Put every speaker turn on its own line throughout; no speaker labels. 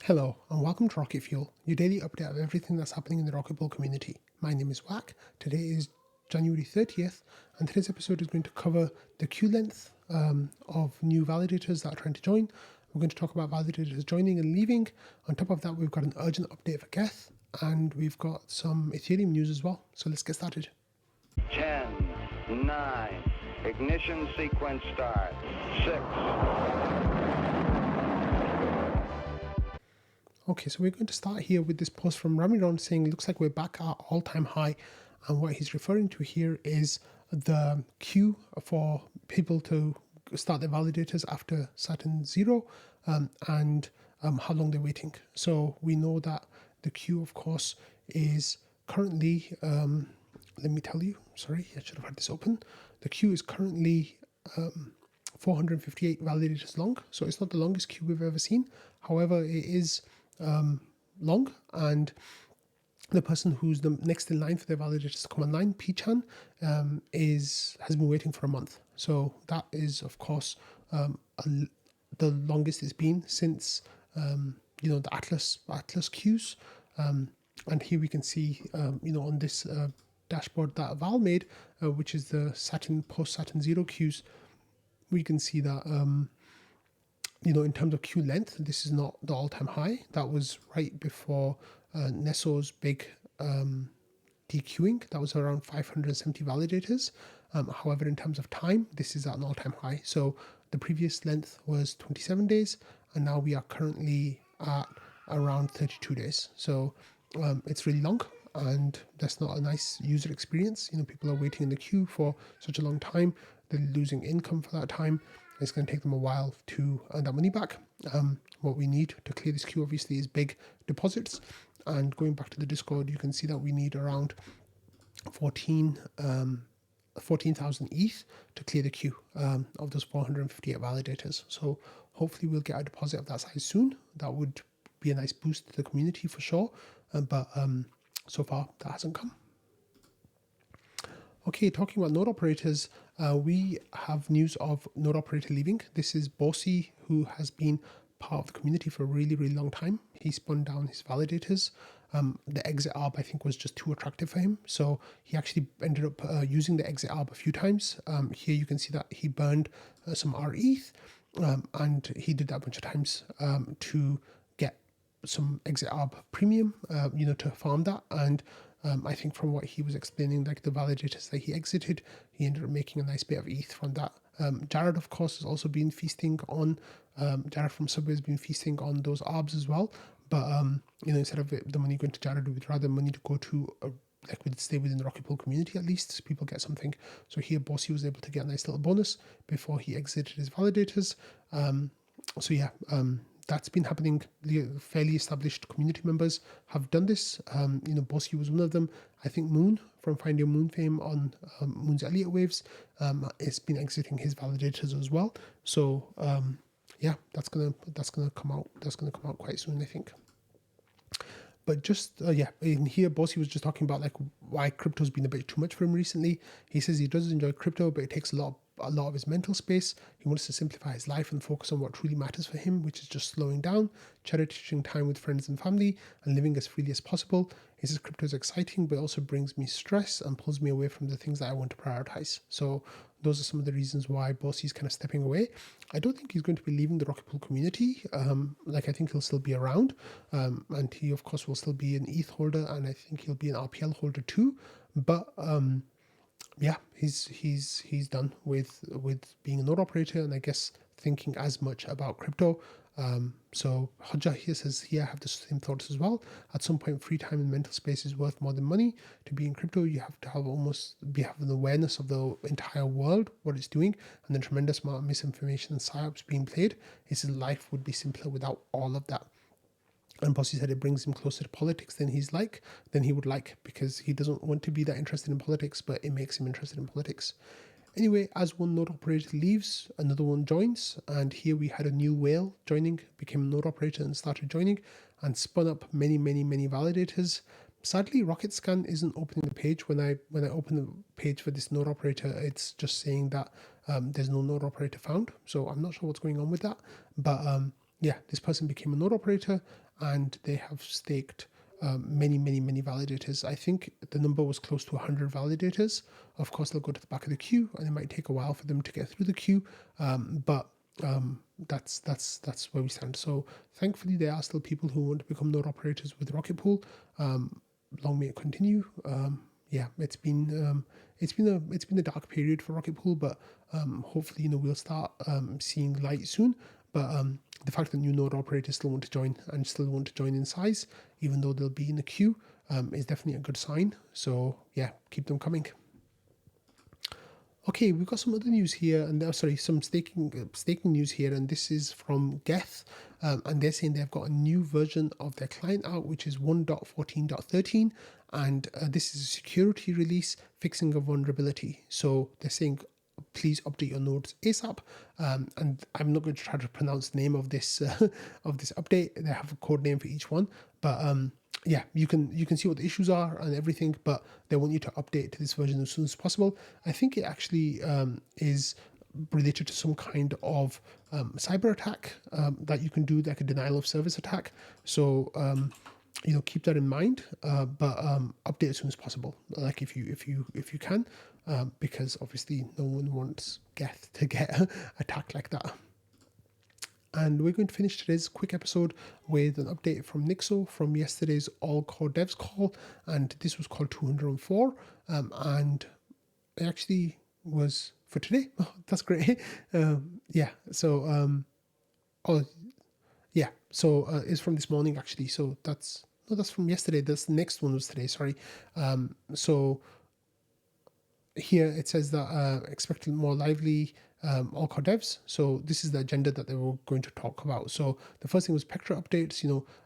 Hello, and welcome to Rocket Fuel, your daily update of everything that's happening in the Rocket Ball community. My name is Wack. Today is January 30th, and today's episode is going to cover the queue length of new validators that are trying to join. We're going to talk about validators joining and leaving. On top of that, we've got an urgent update for Geth, and we've got some Ethereum news as well. So let's get started.
10, 9, ignition sequence start, 6.
Okay, so we're going to start here with this post from Ramiron saying, looks like we're back at all-time high. And what he's referring to here is the queue for people to start their validators after Saturn 0 and how long they're waiting. So we know that the queue, of course, is currently, let me tell you, sorry, I should have had this open. The queue is currently 458 validators long. So it's not the longest queue we've ever seen. However, it is long, and the person who's the next in line for their validators to come online, P-Chan, has been waiting for a month. So that is, of course, the longest it's been since the Atlas queues. And here we can see on this dashboard that Val made, which is the post Saturn 0 queues. We can see that in terms of queue length, this is not the all-time high. That was right before Nesso's big dequeuing. That was around 570 validators. However, in terms of time, this is at an all-time high. So the previous length was 27 days, and now we are currently at around 32 days. So it's really long, and that's not a nice user experience. People are waiting in the queue for such a long time. They're losing income for that time. It's going to take them a while to earn that money back. What we need to clear this queue, obviously, is big deposits. And going back to the Discord, you can see that we need around 14,000 ETH to clear the queue of those 458 validators. So hopefully we'll get a deposit of that size soon. That would be a nice boost to the community for sure. But so far, that hasn't come. Okay, talking about node operators, we have news of node operator leaving. This is Bawcey, who has been part of the community for a really, really long time. He spun down his validators. The exit arb, I think, was just too attractive for him. So he actually ended up using the exit arb a few times. Here you can see that he burned some RETH, and he did that a bunch of times to get some exit arb premium, to farm that. And I think from what he was explaining, like the validators that he exited, he ended up making a nice bit of ETH from that. Jared, of course, has also been feasting on, Jared from Subway has been feasting on those ARBs as well. But, instead of the money going to Jared, we'd rather money to go to, would stay within the Rocket Pool community at least, so people get something. So here, Bawcey was able to get a nice little bonus before he exited his validators. That's been happening. The fairly established community members have done this. Bawcey was one of them. I think Moon from Find Your Moon fame on Moon's Elliott Waves has been exiting his validators as well. So that's gonna come out. That's gonna come out quite soon, I think. But just, in here, Bawcey was just talking about why crypto's been a bit too much for him recently. He says he does enjoy crypto, but it takes a lot of his mental space. He wants to simplify his life and focus on what truly matters for him, which is just slowing down, cherishing time with friends and family, and living as freely as possible. He says crypto is exciting, but also brings me stress and pulls me away from the things that I want to prioritize. So those are some of the reasons why Bawcey's kind of stepping away. I don't think he's going to be leaving the Rocket Pool community. I think he'll still be around. And he, of course, will still be an ETH holder, and I think he'll be an RPL holder too. But he's done with being a node operator, and I guess thinking as much about crypto. So Hodja here says, I have the same thoughts as well. At some point, free time and mental space is worth more than money. To be in crypto, you have to have an awareness of the entire world, what it's doing, and the tremendous amount of misinformation and psyops being played. He says life would be simpler without all of that. And Bawcey said it brings him closer to politics than he would like, because he doesn't want to be that interested in politics, but it makes him interested in politics. Anyway, as one node operator leaves, another one joins, and here we had a new whale joining, became a node operator and started joining, and spun up many, many, many validators. Sadly, RocketScan isn't opening the page. When I open the page for this node operator, it's just saying that there's no node operator found. So I'm not sure what's going on with that. But this person became a node operator, and they have staked many validators. I think the number was close to 100 validators. Of course, they'll go to the back of the queue, and it might take a while for them to get through the queue. But that's where we stand. So thankfully, there are still people who want to become node operators with Rocket Pool. Long may it continue. It's been a dark period for Rocket Pool, but hopefully we'll start seeing light soon. But the fact that new node operators still want to join and still want to join in size, even though they'll be in the queue, is definitely a good sign. So yeah, keep them coming. Okay, we've got some other news here, and some staking news here, and this is from Geth, and they're saying they've got a new version of their client out, which is 1.14.13, and this is a security release fixing a vulnerability. So they're saying, please update your nodes ASAP, and I'm not going to try to pronounce the name of this update. They have a code name for each one, but you can see what the issues are and everything, but they want you to update to this version as soon as possible. I think it actually is related to some kind of cyber attack that you can do, like a denial of service attack. So keep that in mind, but update as soon as possible, like if you can, because obviously no one wants Geth to get attacked like that. And we're going to finish today's quick episode with an update from Nixo from yesterday's All Core Devs call, and this was call 204, and it actually was for today. Oh, that's great. It's from this morning actually. So that's from yesterday. That's the next one was today. Sorry. So here it says that expected more lively all core devs. So this is the agenda that they were going to talk about. So the first thing was Pectra updates,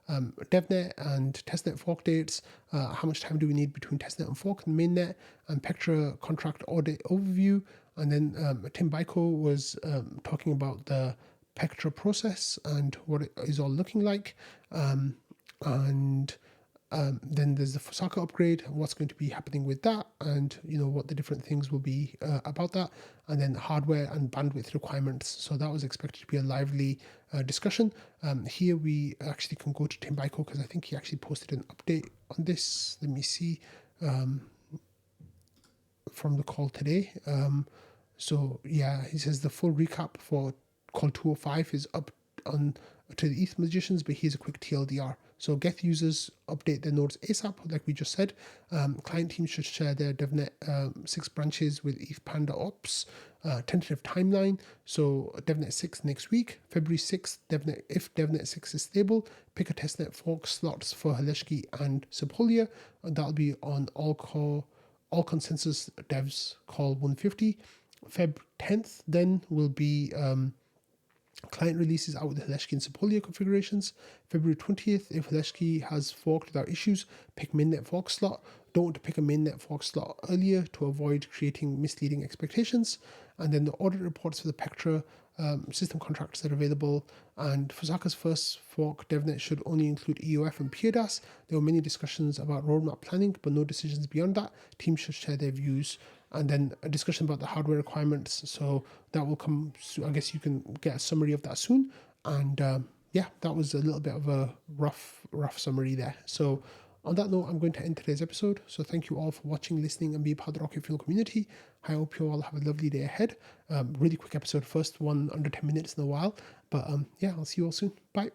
DevNet and testnet fork dates. How much time do we need between testnet and fork and mainnet, and Pectra contract audit overview. And then Tim Byko was talking about the Pectra process and what it is all looking like. Then there's the Fusaka upgrade, what's going to be happening with that, and what the different things will be about that, and then hardware and bandwidth requirements. So that was expected to be a lively discussion. Here we actually can go to Tim Byko because I think he actually posted an update on this. Let me see from the call today. He says the full recap for call 205 is up on to the ETH magicians, but here's a quick TLDR. So Geth users update their nodes ASAP, like we just said. Client teams should share their DevNet 6 branches with ETH Panda Ops. Tentative timeline. So DevNet 6 next week, February 6th. If DevNet 6 is stable, pick a testnet fork slots for Haleshki and Sepolia, and that'll be on all consensus devs call 150. Feb 10th then will be client releases out with Haleshki and Sepolia configurations. February 20th, if Haleshki has forked without issues, pick mainnet fork slot. Don't want to pick a mainnet fork slot earlier to avoid creating misleading expectations. And then the audit reports for the Pectra system contracts that are available. And Fusaka's first fork DevNet should only include EOF and PDAS. There were many discussions about roadmap planning, but no decisions beyond that. Teams should share their views. And then a discussion about the hardware requirements. So that will come soon. I guess you can get a summary of that soon. And that was a little bit of a rough summary there. So on that note, I'm going to end today's episode. So thank you all for watching, listening, and being part of the Rocket Fuel community. I hope you all have a lovely day ahead. Really quick episode, first one under 10 minutes in a while. But I'll see you all soon. Bye.